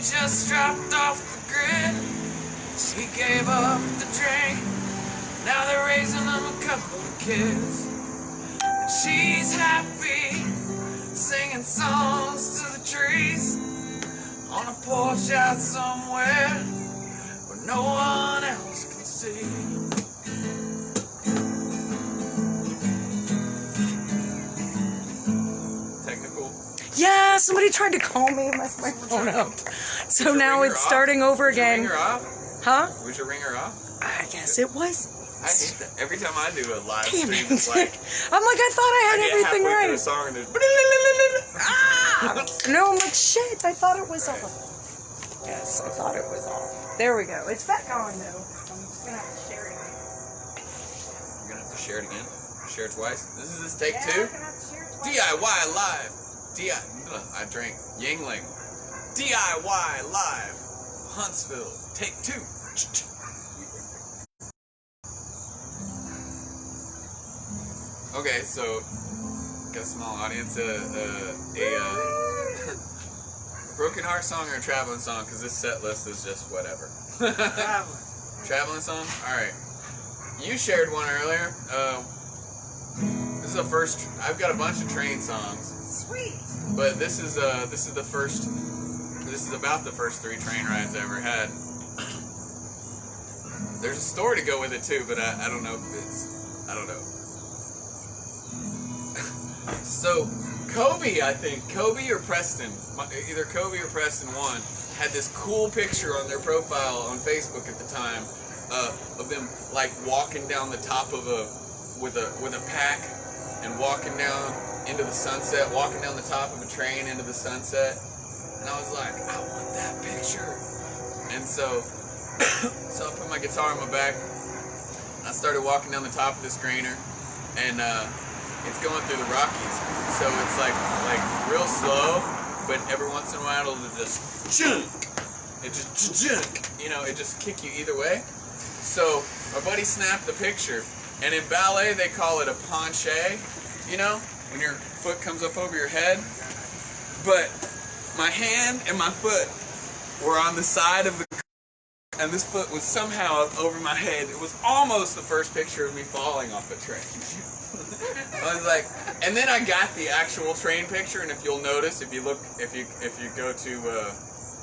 just dropped off the grid. She gave up the drink. Now they're raising them a couple of kids. And she's happy, singing songs to the trees on a porch out somewhere where no one else can see. Technical. Yeah, somebody tried to call me and mess my phone up. So now it's starting over again. Was your ringer off? Huh? Was your ringer off? I guess it was. I hate that. Every time I do a live Damn stream, it. it's like I'm like, I thought I had everything halfway through right. a song and there's No, I'm like, shit, I thought it was off. Yes, I thought it was off. There we go. It's back on, though. I'm just going to have to share it again. You're going to have to share it again? Share it twice? This is take Yeah, two? I'm gonna have to share it twice. DIY Live. I drank Yingling. DIY Live. Huntsville. Take two. Okay, so got a small audience. Broken Heart song or a traveling song? Because this set list is just whatever. Traveling song? Alright. You shared one earlier. This is the first. I've got a bunch of train songs. Sweet. But this is the first. This is about the first 3 train rides I ever had. There's a story to go with it too, but I don't know if it's. I don't know. So, Kobe, I think, Kobe or Preston, either Kobe or Preston one, had this cool picture on their profile on Facebook at the time of them like walking down the top of with a pack and walking down into the sunset, walking down the top of a train into the sunset, and I was like, I want that picture. And so I put my guitar on my back, and I started walking down the top of this grainer, and it's going through the Rockies, so it's like real slow, but every once in a while it'll just junk. It just junk. You know, it just kick you either way. So my buddy snapped the picture, and in ballet they call it a penché. You know, when your foot comes up over your head. But my hand and my foot were on the side of the, and this foot was somehow over my head. It was almost the first picture of me falling off a train. I was like, and then I got the actual train picture, and if you'll notice, if you go to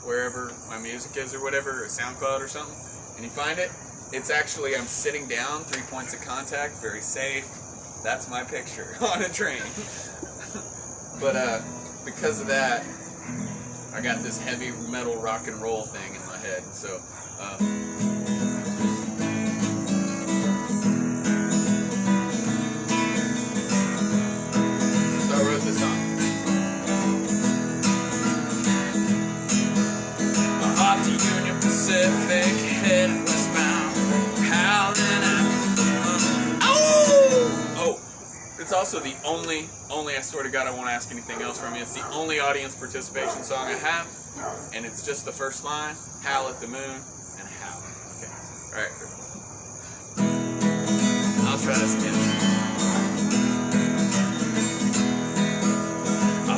wherever my music is or whatever, or SoundCloud or something, and you find it, it's actually, I'm sitting down, 3 points of contact, very safe. That's my picture on a train. But because of that, I got this heavy metal rock and roll thing in my head, so I wrote this song. Off the Union Pacific, headed westbound, howling out. Oh! It's also the only, I swear to God, I won't ask anything else from you. It's the only audience participation song I have, and it's just the first line, howl at the moon, and howl. Okay, alright. I'll try this again.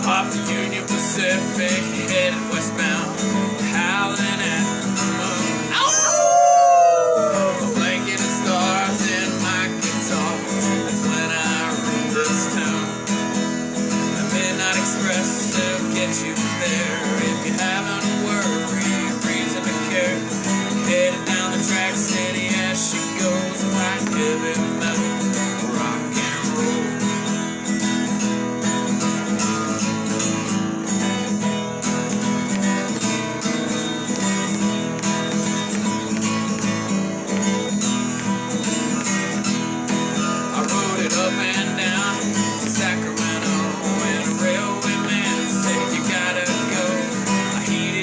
Off the Union Pacific, headed westbound, howling at the moon. Ow! A blanket of stars in my guitar. That's when I wrote this tune. The Midnight Express will get you there. If you haven't worried, reason to care. Headed down the track, steady as she goes, like heavy metal, rock and roll. Up and down to Sacramento, and a railway man said you gotta go. I heated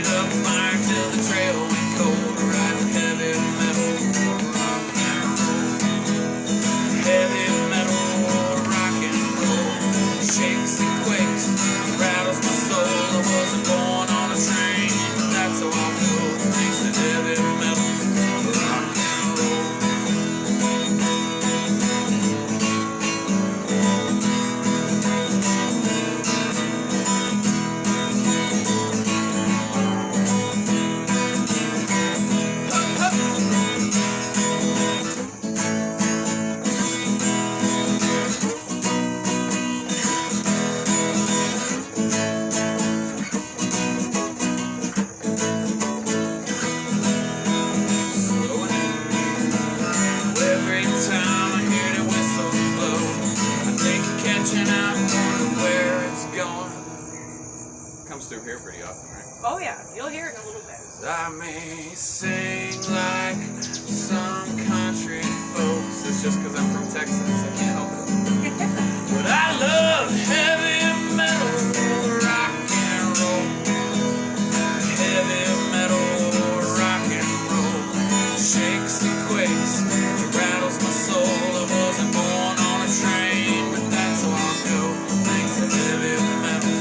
comes through here pretty often, right? Oh yeah, you'll hear it in a little bit. I may sing like some country folks. It's just because I'm from Texas. I can't help it. But I love heavy metal, rock and roll. Heavy metal, rock and roll. Shakes and quakes, it rattles my soul. I wasn't born on a train, but that's how I'll go. Thanks to heavy metal,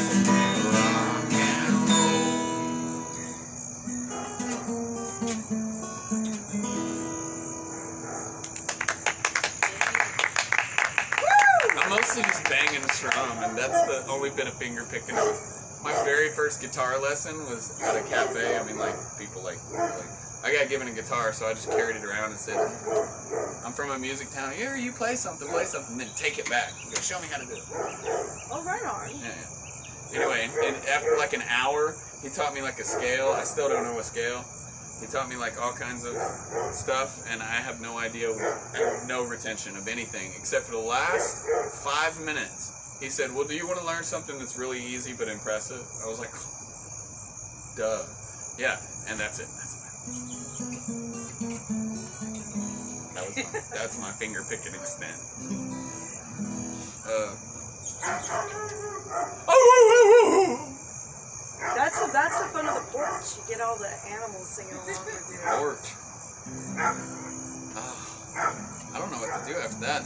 rock and roll. I'm mostly just banging the drum, and that's the only bit of finger picking. My very first guitar lesson was at a cafe. I mean, like, people like I got given a guitar, so I just carried it around and said, I'm from a music town. Here, you play something, and then take it back. Go, show me how to do it. Oh, right on. Yeah. Anyway, and after like an hour, he taught me like a scale. I still don't know a scale. He taught me like all kinds of stuff, and I have no idea, no retention of anything, except for the last 5 minutes. He said, well, do you want to learn something that's really easy but impressive? I was like, duh. Yeah, and that's it. That's my finger picking extent. That's the fun of the porch. You get all the animals singing along with you. Porch. I don't know what to do after that. I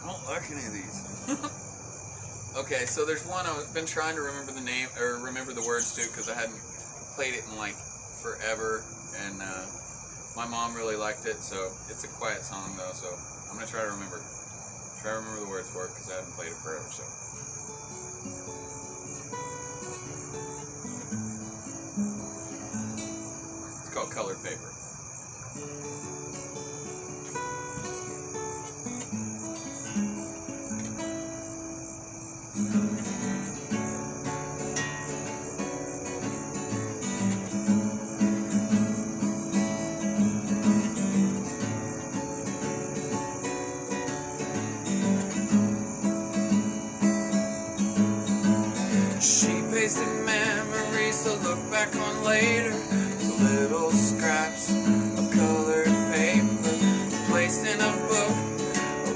don't like any of these. Okay, so there's one I've been trying to remember the name or remember the words to because I hadn't played it in like forever, and my mom really liked it. So it's a quiet song though, so I'm gonna try to remember the words for it because I haven't played it forever. So. It's called Colored Paper. Sheet-pasted memories to look back on later. Little scraps of colored paper placed in a book,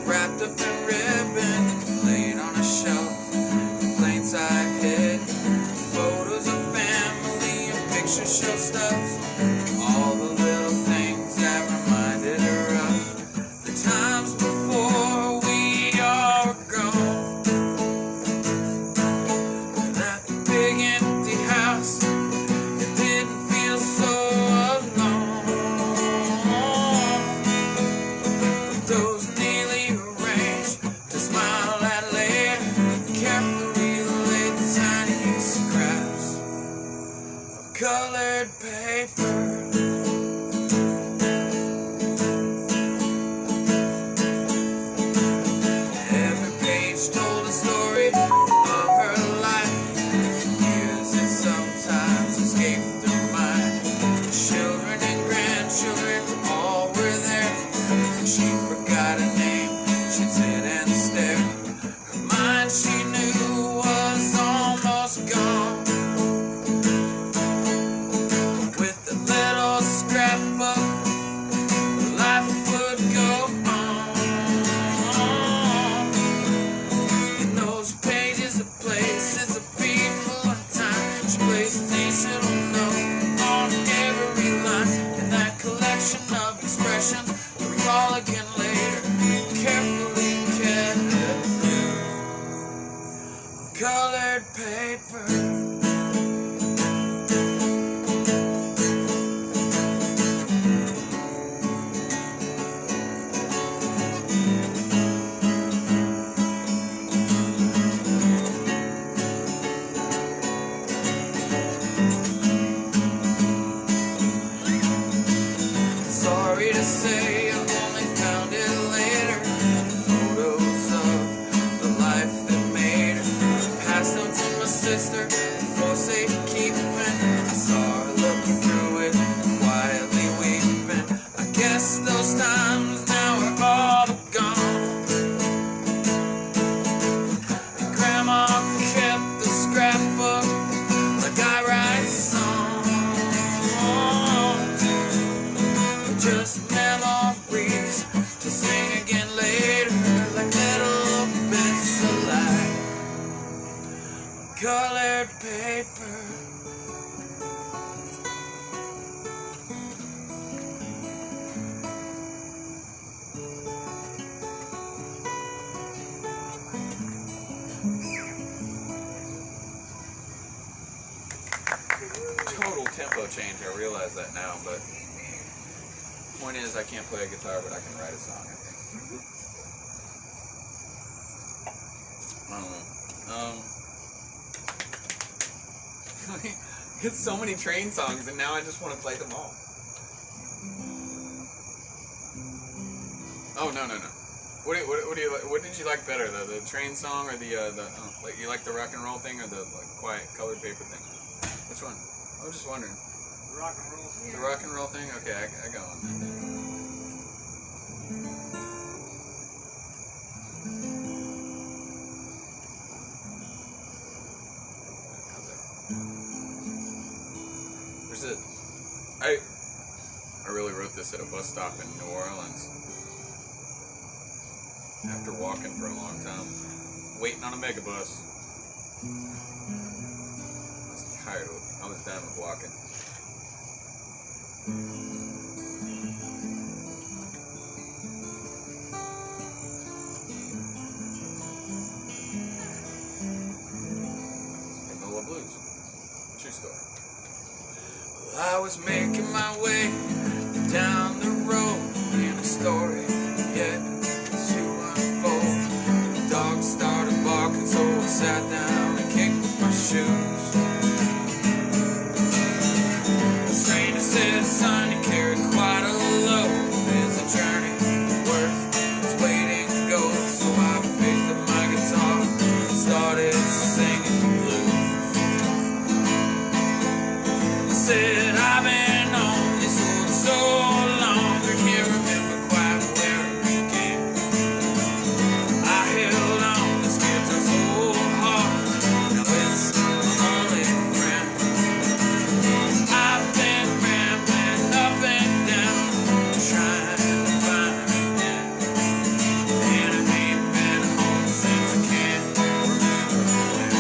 wrapped up in ribbon, laid on a shelf in plain sight hid. Photos of family and pictures show stuff. All the little things that reminded her of the times before we all were gone. Colored paper. Every page told a story of her life. Music sometimes escaped her mind. Children and grandchildren all were there. She forgot her name. She'd sit and stare. Her mind, she knew, was almost gone. Of expressions to recall again later, carefully kept on colored paper. Sorry to say, I've only found it later. Photos of the life that made her. Passed them to my sister. think. I realize that now, but point is, I can't play a guitar, but I can write a song, I think. I don't know. It's so many train songs, and now I just want to play them all. Oh, no. What do you like? What did you like better, the train song or the like, you like the rock and roll thing or the like quiet colored paper thing? Which one? I was just wondering. The rock and roll. The rock and roll thing? Okay, I got one. How's that? I really wrote this at a bus stop in New Orleans. After walking for a long time, waiting on a megabus. I was tired. I was done with walking. Vanilla Blues. True story. Well, I was making my way down the road in a story yet to unfold. The dog started barking, so I sat down and kicked with my shoes. The stranger said, son, you carry quite a load. Is a journey worth its weight in gold? So I picked up my guitar and started singing the blues. I said, I've been on this road so long, I can't remember quite where it began. I held on this guitar so hard, now it's my only friend. I've been rambling up and down, trying to find an end. And I ain't been home since I can't remember when.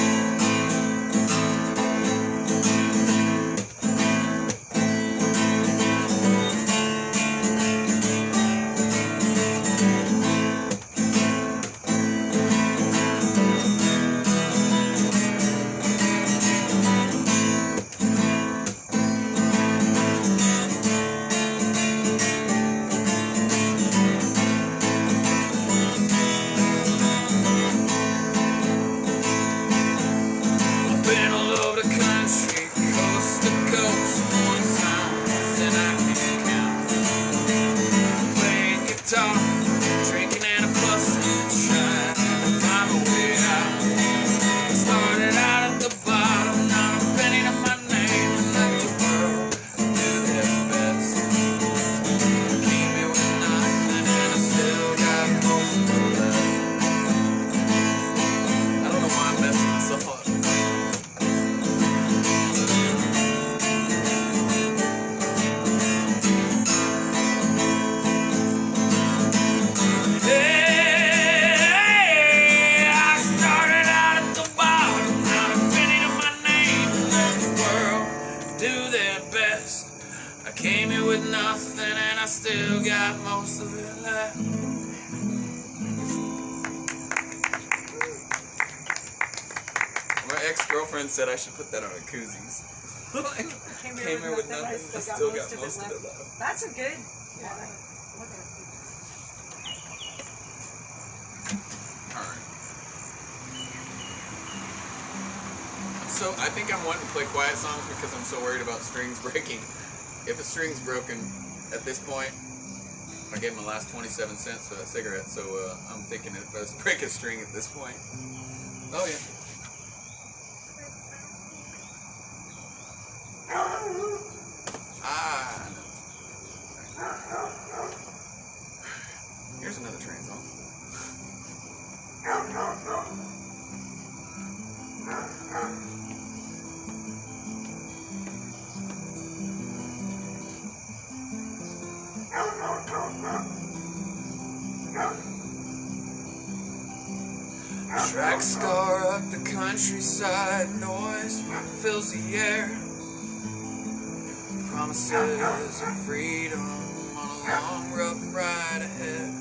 I've been all over the country, coast to coast, more times than I can count. Playing guitar, drinking and a fussing, trying to find my way out. I started out at the bottom, not a penny to my name, and let the world do their best. Came here with nothing, and I still got most of it left. I don't know why I'm messing this up. Hey, I started out at the bottom, not a penny to my name, and let the world do their best. I came here with nothing, and I still got most of it left. My ex-girlfriend said I should put that on a koozies. Came here with nothing, I still got most of it left. That's a good. Yeah. Alright. So, I think I'm wanting to play quiet songs because I'm so worried about strings breaking. If a string's broken, at this point, I gave him the last 27 cents for that cigarette, so I'm thinking if I was to break a string at this point. Oh, yeah. Ah, no. Here's another train song. Tracks scar up the countryside, noise fills the air. Promises of freedom on a long, rough ride ahead.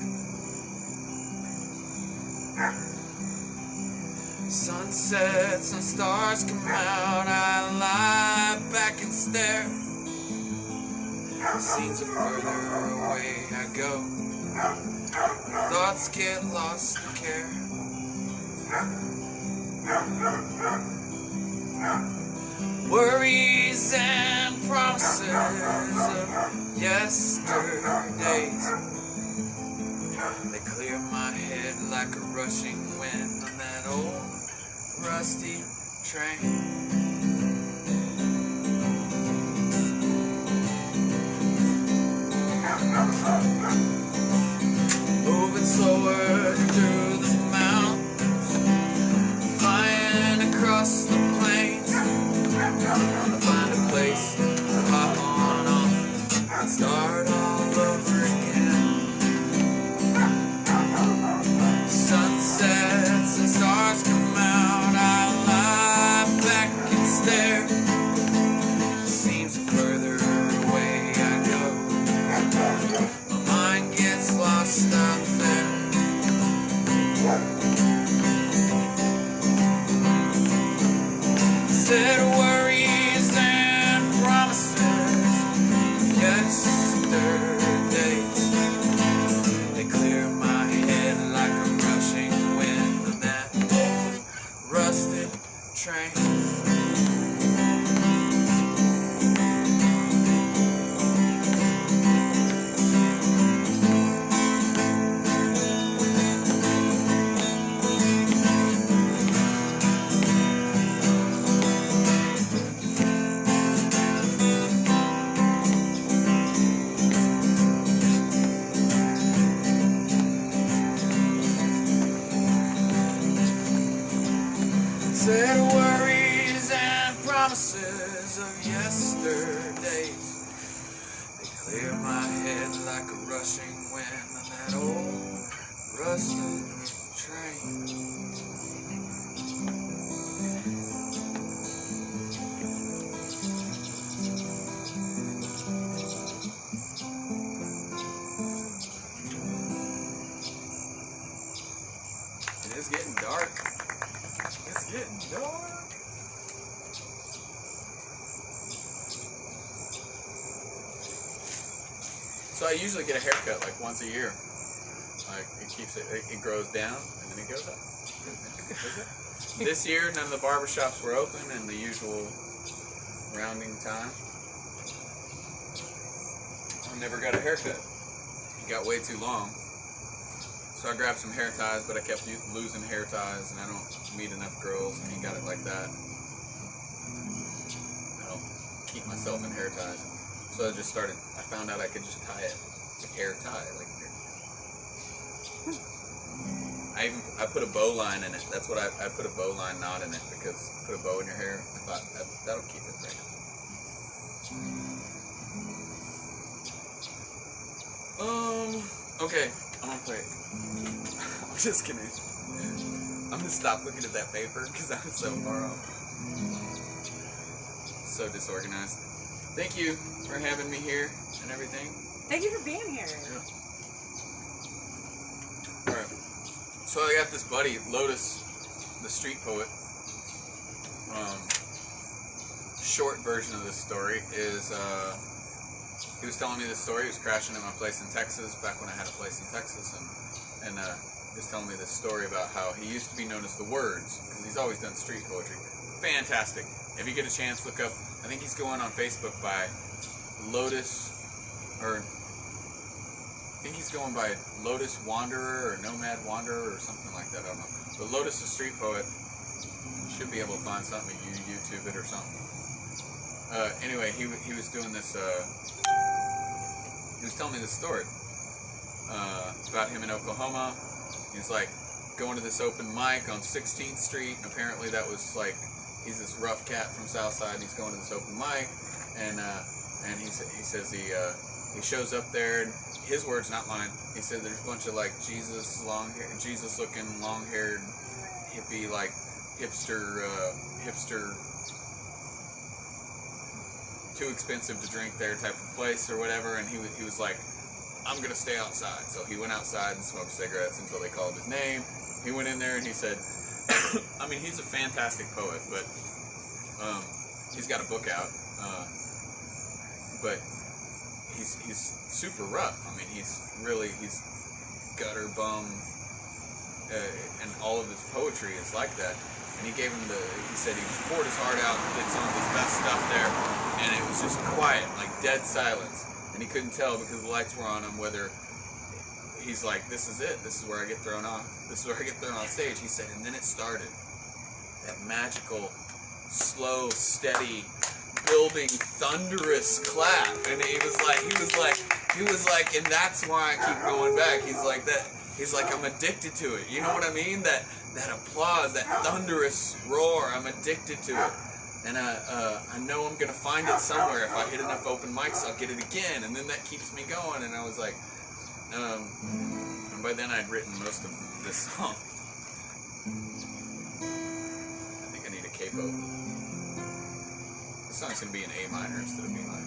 Sunsets and stars come out, I lie back and stare. Seems the further away I go, thoughts get lost in care. Worries and promises of yesterdays, they clear my head like a rushing wind on that old rusty train. Moving slower through the mountains, flying across the plains. I find a place to hop on off and start all over again. Sunsets and stars come out, I lie back and stare. Seems the further away I go, my mind gets lost out there. Said worries and promises of yesterdays, they clear my head like a rushing wind on that old rusted train. Said worries and promises of yesterdays, they clear my head like a rushing wind on that old rusted train. It is getting dark. It's getting dark. So I usually get a haircut like once a year. Like it grows down and then it goes up. This year none of the barbershops were open in the usual rounding time. I never got a haircut. It got way too long. So I grabbed some hair ties, but I kept losing hair ties, and I don't meet enough girls, and you got it like that. I don't keep myself in hair ties. So I found out I could just tie it, like hair tie, like hair. I put a bow line in it. That's what I put a bow line knot in it, because put a bow in your hair, I thought that'll keep it right. Okay, I'm gonna play it. I'm just kidding. I'm gonna stop looking at that paper because I'm so far off. So disorganized. Thank you for having me here and everything. Thank you for being here. Yeah. Alright. So I got this buddy, Lotus, the street poet. Short version of this story is he was telling me this story. He was crashing at my place in Texas back when I had a place in Texas, and he was telling me this story about how he used to be known as the Words because he's always done street poetry. Fantastic. If you get a chance, look up. I think he's going on Facebook by Lotus, or I think he's going by Lotus Wanderer or Nomad Wanderer or something like that. I don't know. But Lotus, the street poet, should be able to find something if you YouTube it or something. Anyway, he was doing this. He was telling me this story about him in Oklahoma. He's like going to this open mic on 16th Street, and apparently that was like, he's this rough cat from Southside. He's going to this open mic, and he says he shows up there, and his words, not mine. He said there's a bunch of like Jesus looking, long-haired, hippie, like hipster, too expensive to drink there type of place or whatever, and he was like, I'm gonna stay outside. So he went outside and smoked cigarettes until they called his name. He went in there and he said, I mean, he's a fantastic poet, but he's got a book out, but he's super rough. I mean, he's gutter bum, and all of his poetry is like that. And he gave him he said he poured his heart out and did some of his best stuff there, and it was just quiet, like dead silence. And he couldn't tell because the lights were on him whether he's like, this is it, this is where I get thrown off, this is where I get thrown off stage. He said, and then it started. That magical, slow, steady, building, thunderous clap. And he was like, and that's why I keep going back. He's like that. He's like, I'm addicted to it. You know what I mean? That applause, that thunderous roar, I'm addicted to it. And I know I'm going to find it somewhere. If I hit enough open mics, I'll get it again. And then that keeps me going. And I was like, and by then I'd written most of this song. I think I need a capo. This song's going to be in A minor instead of B minor.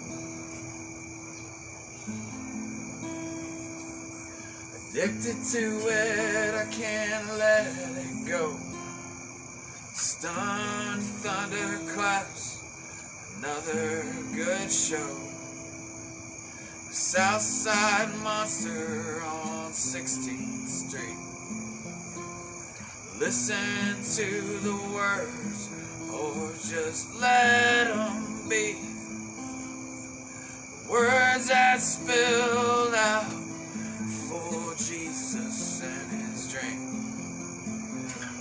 Addicted to it, I can't let it go. Stunned thunderclaps, another good show. The Southside Monster on 16th Street. Listen to the words, or just let them be. Words that spilled out for Jesus and his drink.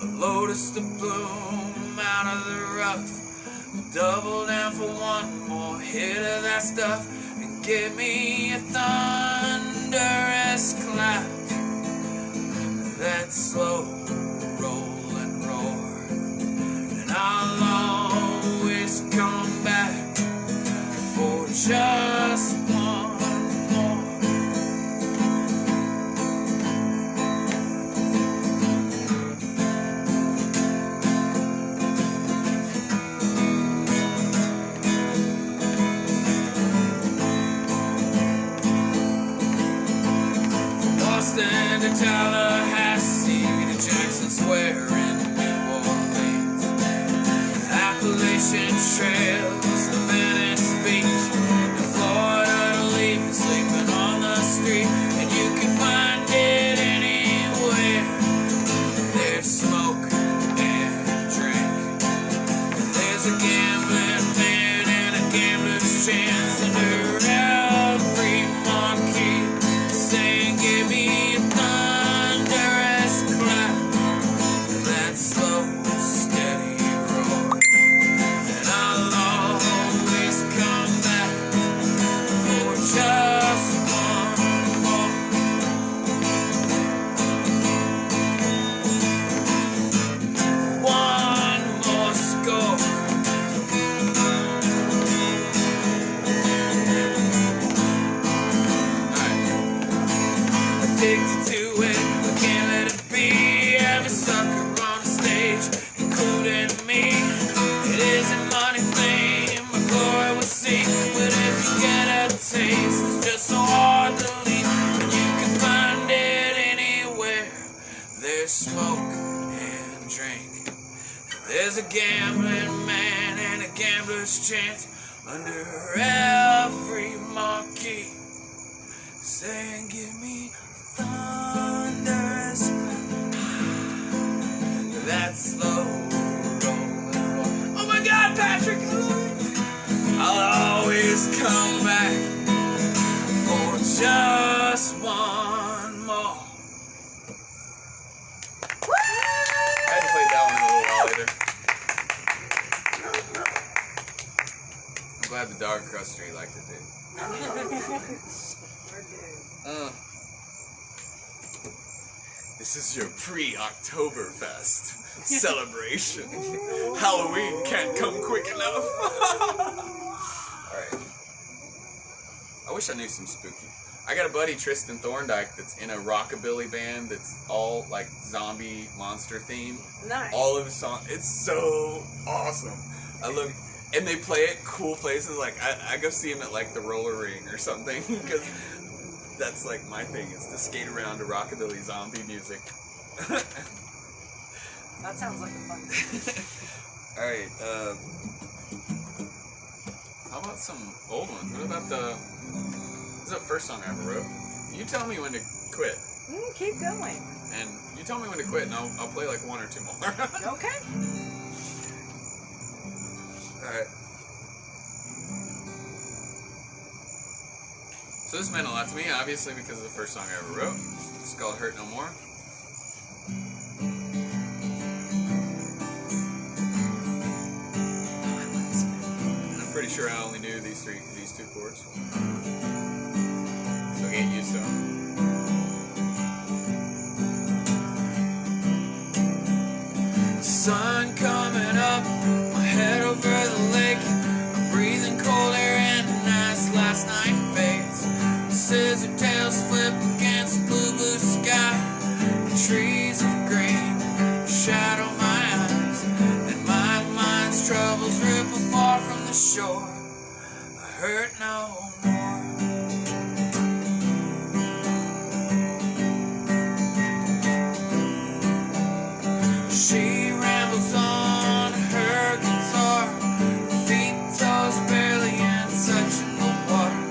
A lotus to bloom out of the rough. Double down for one more hit of that stuff. And give me a thunderous clap. That slow roll and roar. And I'll always come back for just one more. Boston to Tallahassee to Jackson Square in New Orleans. Appalachian trails to Venice Beach. In Florida to leave and sleeping on the street. And you can find it anywhere. There's smoke and drink. There's a gambling man and a gambler's chance under every marquee. Saying, give me a thunderous clap. That slow, steady roar. And I'll always come back for just one more. One more score. Addicted to it, I can't let it be. Every sucker on the stage, including me. It isn't money, fame, or glory we seek. But if you get a taste, it's just so hard to leave. And you can find it anywhere. There's smoke and drink. There's a gambling man and a gambler's chance under every marquee. Saying, give me thunderous that slow roll. Oh my God, Patrick! I'll always come back for just one more. I hadn't played that one in a little while either. I'm glad the dog across the street liked it too. This is your pre-Oktoberfest celebration. Halloween can't come quick enough. Alright. I wish I knew some spooky. I got a buddy, Tristan Thorndike, that's in a rockabilly band that's all like zombie monster themed. Nice. All of his songs. It's so awesome. I look, and they play at cool places. Like I go see him at like the Roller Ring or something because that's like my thing, is to skate around to rockabilly zombie music. That sounds like a fun thing. Alright, how about some old ones? What about the This is the first song I ever wrote. You tell me when to quit. Keep going. And you tell me when to quit, and I'll play like one or two more. Okay. Alright. So this meant a lot to me, obviously, because it's the first song I ever wrote. It's called Hurt No More. And I'm pretty sure I only knew these two chords. So get used to them. Sun coming up, my head over the lake. I'm breathing cold air and the nice last night fades. Scissor tails flip against blue, blue sky. The trees of green shadow my eyes, and my mind's troubles ripple far from the shore. I hurt no more. She rambles on her guitar, feet, toes barely in touching the water.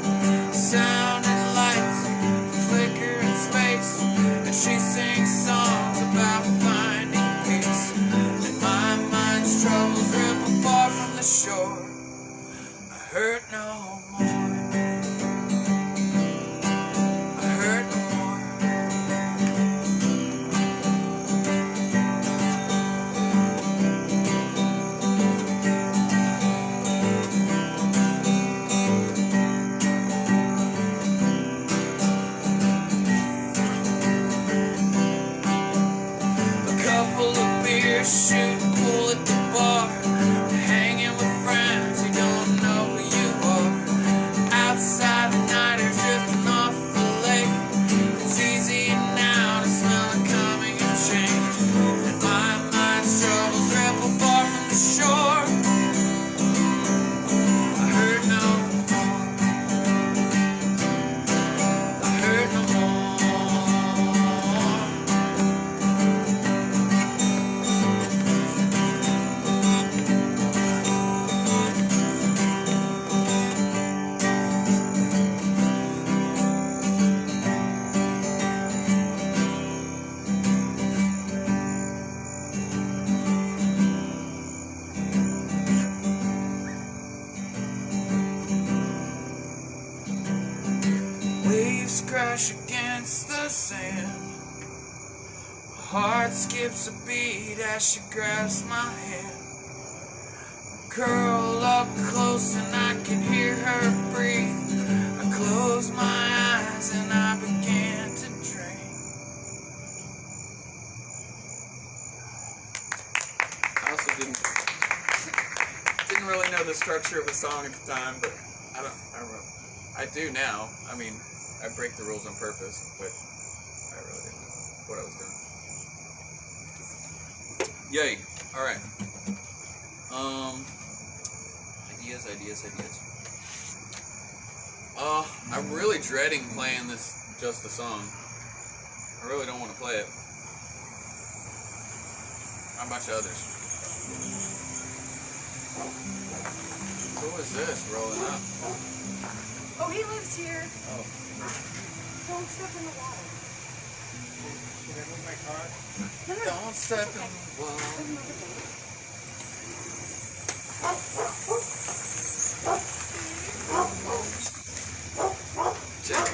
Sound and lights flicker in space, and she sings songs about finding peace. And my mind's troubles ripple far from the shore. I hurt no more. I hurt no more. Shoot and pull at the bar, hanging with friends who don't know who you are. Outside the night are drifting off the lake. It's easy now to smell it coming and change. And my mind's troubles ripple far from the shore. I hurt no more. I hurt no more. Waves crash against the sand. My heart skips a beat as she grabs my hand. I curl up close and I can hear her breathe. I close my eyes and I begin to dream. I also didn't really know the structure of the song at the time, but I do now. I mean, I break the rules on purpose, but I really didn't know what I was doing. Yay. Alright. Ideas. I'm really dreading playing this, just the song. I really don't want to play it. How about you others? Who is this rolling up? Oh, he lives here. Oh. Don't step in the water. Should I move my car? No. Don't step in the water. Jack,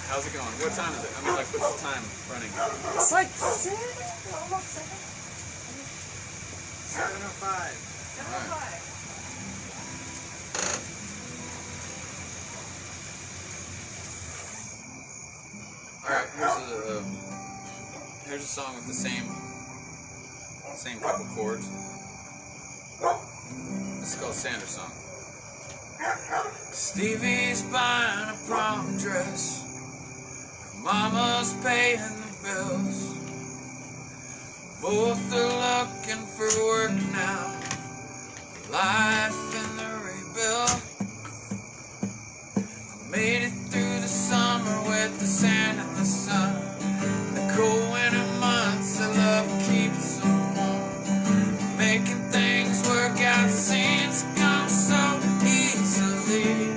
how's it going? What time is it? I mean, like, what's the time running? It's like 6, almost 7. 7:05. 7:05. Alright, here's a song with the same couple chords. This is called Sanders Song. Stevie's buying a prom dress. Mama's paying the bills. Both are looking for work now. Life in the rebuild. I made it through the summer with the sand and the sun. The cold winter months, I love keeps them warm. Making things work out seems to come so easily.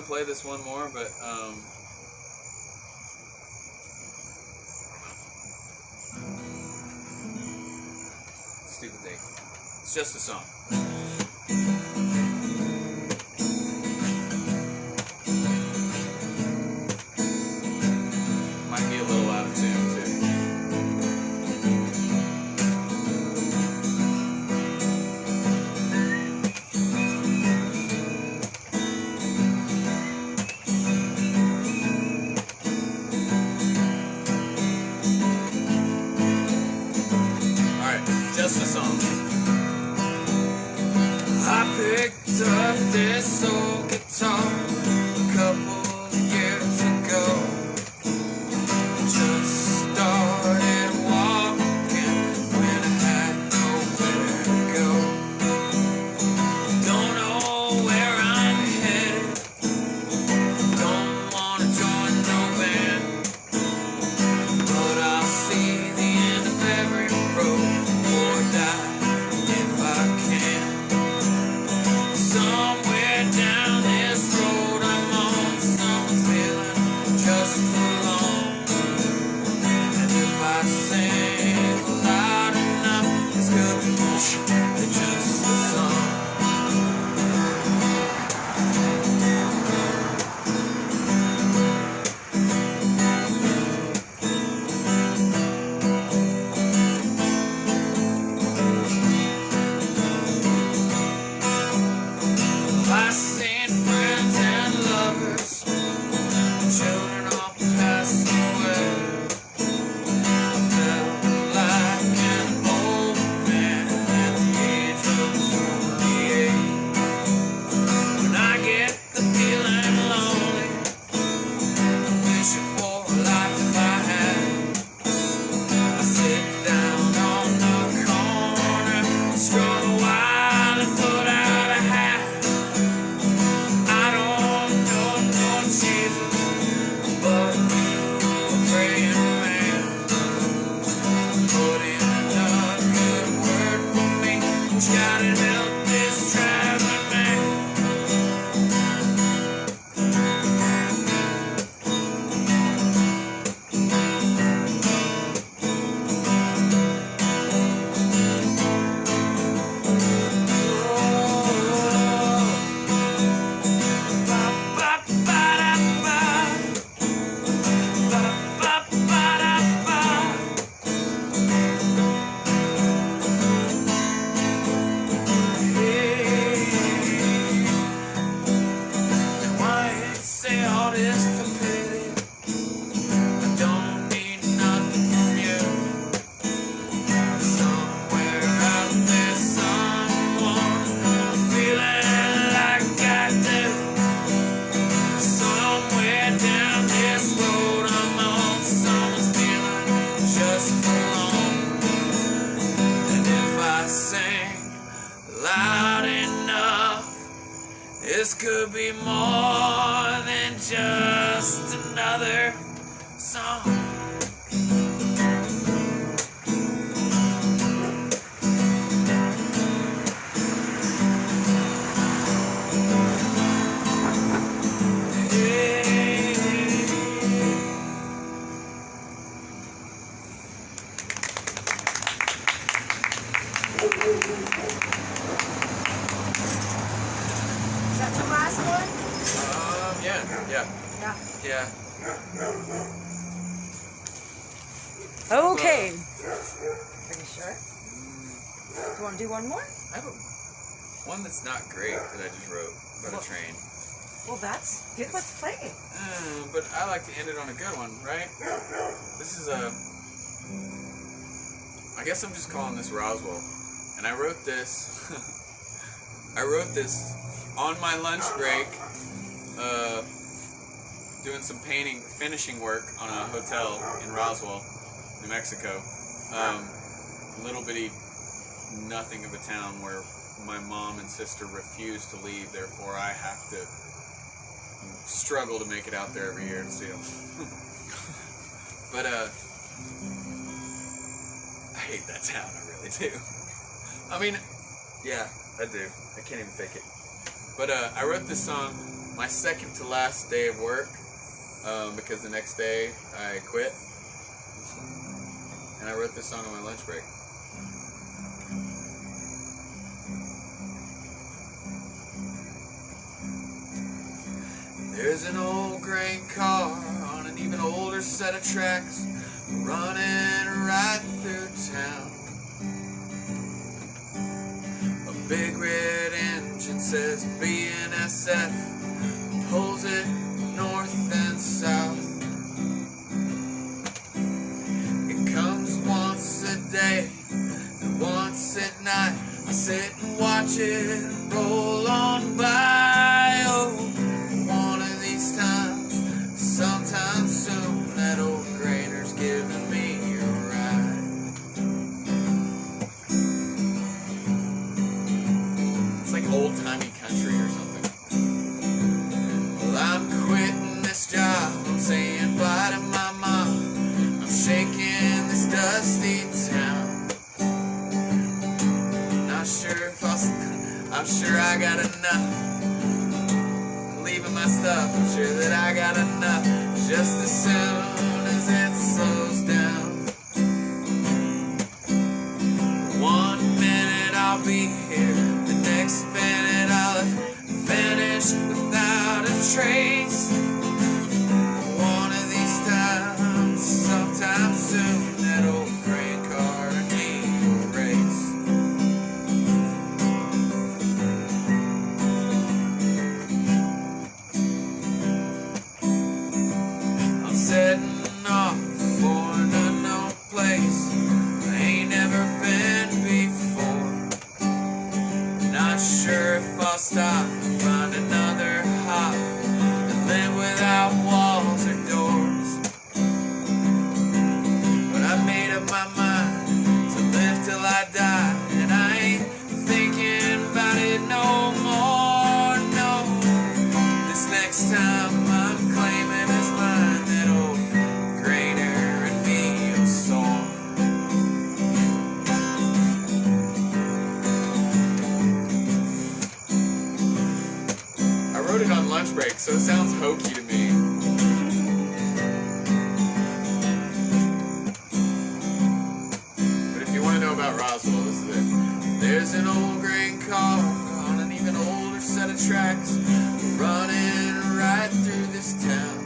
to play this one more, but stupid thing. It's just a song. Might be a little out of tune too. Just a song. I picked up this old guitar a couple of years ago. Just started walking when I had nowhere to go. Don't know where I'm headed. Don't wanna join no band, but I'll see the end of every road. If I can. Somewhere down this road I'm on, someone's feeling just alone. And if I sing loud enough, it's good to just a song. I've seen friends and lovers, children all passed away. I felt like an old man at the age of 28. When I get the feeling lonely, wishing for a life I had, I sit down on the corner, stroll a while and put out a hat. Jesus, but you a praying man. Put in a good word for me, which gotta help this traveling man. Loud enough, this could be more than just another song. Is that the last one? Yeah. Okay. Pretty sure. Do you want to do one more? I have one that's not great that I just wrote about a train. Well, that's good. Let's play it. But I like to end it on a good one, right? This is I guess I'm just calling this Roswell. And I wrote this. I wrote this on my lunch break, doing some finishing work on a hotel in Roswell, New Mexico. Little bitty nothing of a town where my mom and sister refuse to leave, therefore I have to struggle to make it out there every year to see them. But I hate that town, I really do. I mean, yeah, I do. I can't even fake it. But I wrote this song my second to last day of work, because the next day I quit, and I wrote this song on my lunch break. There's an old gray car on an even older set of tracks, running right through town. A big red engine says BNSF, pulls it north and south. It comes once a day and once at night. I sit and watch it roll on by. Oh, one of these times, sometime soon, that old grainer's giving me a ride. It's like old-timey country or something. Well, I'm quitting this job, I'm saying bye to my mom, I'm shaking this dusty town. Not sure if I'm sure I got enough. Leaving my stuff, I'm sure that I got enough. Just as soon as it slows down. 1 minute I'll be here, the next minute I'll have vanished without a trace. One of these times, sometime soon, that old gray car and me will race. I'm setting off for an unknown place I ain't never been before. Not sure if I'll stop and find another hop and live without walls or doors. But I made up my mind to live till I die, and I ain't thinking about it no more, no. This next time I'm claiming as mine that old grainer and me a song. I wrote it on lunch break, so it sounds hokey to me. But if you want to know about Roswell, this is it. There's an old gray car on an even older set of tracks, running right through this town.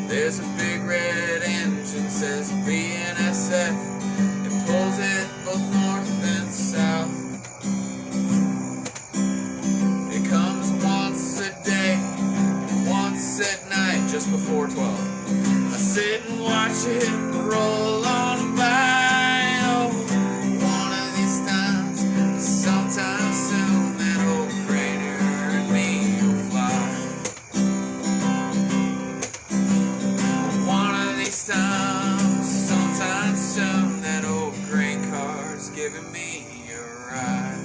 There's a big red engine, says BNSF, it pulls it both north and south. It comes once a day, once at night, just before 12. I sit and watch it roll on by. Oh, one of these times, sometime soon, that old grainer and me will fly. One of these times, sometime soon, that old gray car's giving me a ride.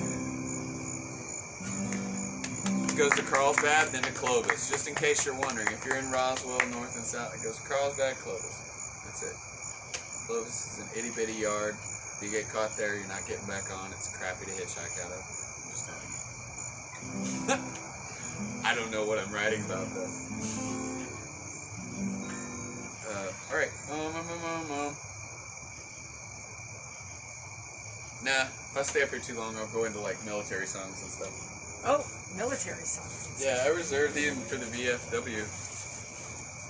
It goes to Carlsbad, then to Clovis. Just in case you're wondering, if you're in Roswell, north and south, it goes to Carlsbad, Clovis. That's it. Clovis is an itty-bitty yard. If you get caught there, you're not getting back on. It's crappy to hitchhike out of. I'm just telling you. I don't know what I'm writing about, though. Alright. Nah, if I stay up here too long, I'll go into, like, military songs and stuff. Oh, military songs. Yeah, I reserved these for the VFW.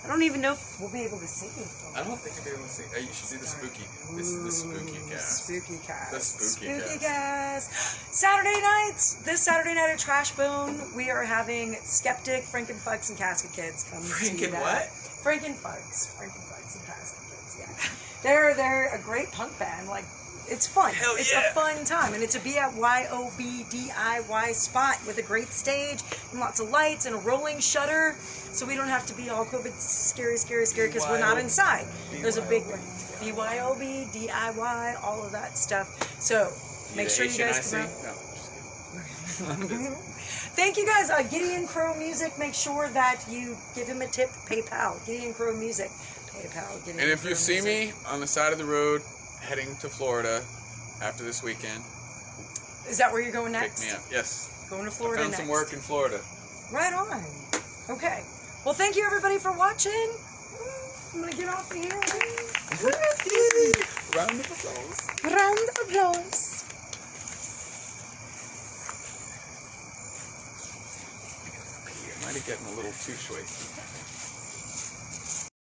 I don't even know if we'll be able to see them. I don't think I'll be able to see. You should see the spooky. This is the spooky cast. Spooky cast. The spooky cast. Saturday nights. This Saturday night at Trashbone, we are having Skeptic, Frankenfucks, and Casket Kids come see that. what? Frankenfucks and Casket Kids. Yeah, they're a great punk band. Like, it's fun. Hell It's yeah. a fun time, and it's a BYOB spot with a great stage and lots of lights and a rolling shutter, so we don't have to be all COVID scary because we're not inside. There's a big one. BYOB, DIY, all of that stuff. So make sure you guys come out. No, just kidding. Thank you guys. Gideon Crow Music. Make sure that you give him a tip. PayPal. Gideon Crow Music. PayPal. Gideon And if Crow you see Music. me on the side of the road heading to Florida after this weekend, Is that where you're going pick next? me up. Yes. Going to I Florida found next. some work in Florida. Right on. Okay. Well, thank you everybody for watching. I'm gonna get off of here. Round of applause. Round of applause. I might have gotten a little too choicy.